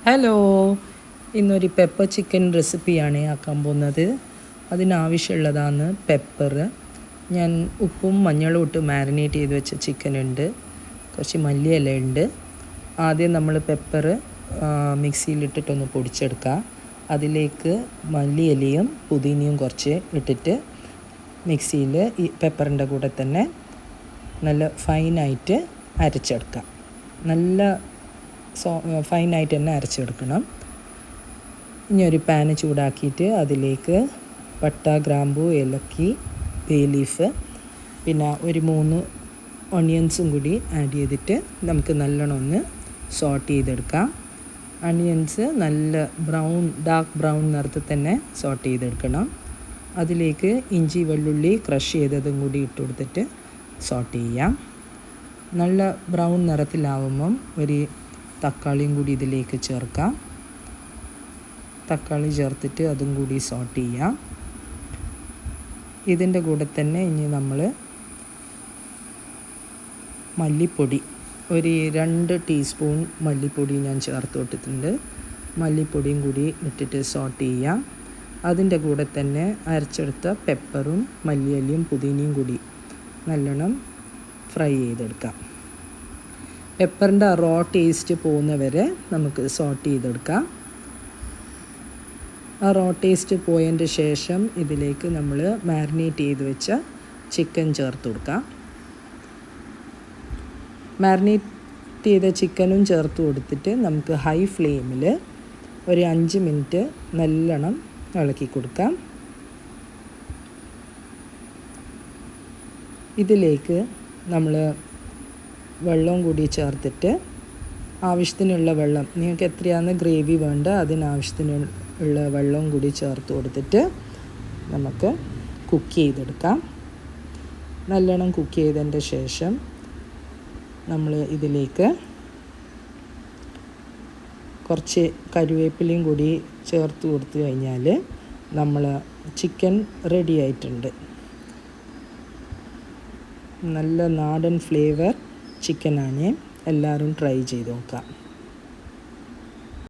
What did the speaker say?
Hello, ഇന്നൊരു pepper chicken റെസിപ്പിയാണ് ആക്കാൻ പോകുന്നത്. അതിനാവശ്യമുള്ളതാണ് പെപ്പർ. ഞാൻ ഉപ്പും മഞ്ഞളും ഇട്ട് മാരിനേറ്റ് ചെയ്ത് വെച്ച ചിക്കൻ ഉണ്ട്, കുറച്ച് മല്ലിയില ഉണ്ട്. ആദ്യം നമ്മൾ പെപ്പർ മിക്സിയിലിട്ടിട്ടൊന്ന് പൊടിച്ചെടുക്കുക. അതിലേക്ക് മല്ലിയിലയും പുതിനയും കുറച്ച് ഇട്ടിട്ട് മിക്സിയിൽ ഈ പെപ്പറിൻ്റെ കൂടെ തന്നെ നല്ല ഫൈനായിട്ട് അരച്ചെടുക്കാം. നല്ല ഫൈനായിട്ട് തന്നെ അരച്ചെടുക്കണം. ഇനി ഒരു പാന് ചൂടാക്കിയിട്ട് അതിലേക്ക് പട്ട, ഗ്രാമ്പു, ഏലക്കി, ബേ ലീഫ്, പിന്നെ ഒരു 3 ഓണിയൻസും കൂടി ആഡ് ചെയ്തിട്ട് നമുക്ക് നല്ലോണം ഒന്ന് സോട്ട് ചെയ്തെടുക്കാം. ഓണിയൻസ് നല്ല ഡാർക്ക് ബ്രൗൺ നിറത്തിൽ തന്നെ സോട്ട് ചെയ്തെടുക്കണം. അതിലേക്ക് ഇഞ്ചി വെള്ളുള്ളി ക്രഷ് ചെയ്തതും കൂടി ഇട്ട് കൊടുത്തിട്ട് സോട്ട് ചെയ്യാം. നല്ല ബ്രൗൺ നിറത്തിലാവുമ്പം ഒരു തക്കാളിയും കൂടി ഇതിലേക്ക് ചേർക്കാം. തക്കാളി ചേർത്തിട്ട് അതും കൂടി സോട്ട് ചെയ്യാം. ഇതിൻ്റെ കൂടെ തന്നെ ഇനി നമ്മൾ മല്ലിപ്പൊടി, ഒരു 2 ടീസ്പൂൺ മല്ലിപ്പൊടി ഞാൻ ചേർത്ത് കൊടുത്തിട്ടുണ്ട്. മല്ലിപ്പൊടിയും കൂടി ഇട്ടിട്ട് സോട്ട് ചെയ്യാം. അതിൻ്റെ കൂടെ തന്നെ അരച്ചെടുത്ത പെപ്പറും മല്ലിയിലയും പുതിനയും കൂടി നല്ലോണം ഫ്രൈ ചെയ്തെടുക്കാം. പെപ്പറിൻ്റെ റോ ടേസ്റ്റ് പോകുന്നവരെ നമുക്ക് സോട്ട് ചെയ്തെടുക്കാം. ആ റോ ടേസ്റ്റ് പോയതിൻ്റെ ശേഷം ഇതിലേക്ക് നമ്മൾ മാരിനേറ്റ് ചെയ്ത് വെച്ച ചിക്കൻ ചേർത്ത് കൊടുക്കാം. മാരിനേറ്റ് ചെയ്ത ചിക്കനും ചേർത്ത് കൊടുത്തിട്ട് നമുക്ക് ഹൈ ഫ്ലെയിമിൽ ഒരു 5 മിനിറ്റ് നല്ലോണം ഇളക്കി കൊടുക്കാം. ഇതിലേക്ക് നമ്മൾ വെള്ളം കൂടി ചേർത്തിട്ട് ആവശ്യത്തിനുള്ള വെള്ളം, നിങ്ങൾക്ക് എത്രയാണ് ഗ്രേവി വേണ്ട അതിനാവശ്യത്തിനുള്ള വെള്ളം കൂടി ചേർത്ത് കൊടുത്തിട്ട് നമുക്ക് കുക്ക് ചെയ്തെടുക്കാം. നല്ലോണം കുക്ക് ചെയ്തതിൻ്റെ ശേഷം നമ്മൾ ഇതിലേക്ക് കുറച്ച് കറിവേപ്പിലയും കൂടി ചേർത്ത് കൊടുത്തു കഴിഞ്ഞാൽ നമ്മൾ ചിക്കൻ റെഡി ആയിട്ടുണ്ട്. നല്ല നാടൻ ഫ്ലേവർ ചിക്കനാണ്. എല്ലാവരും ട്രൈ ചെയ്ത് നോക്കാം.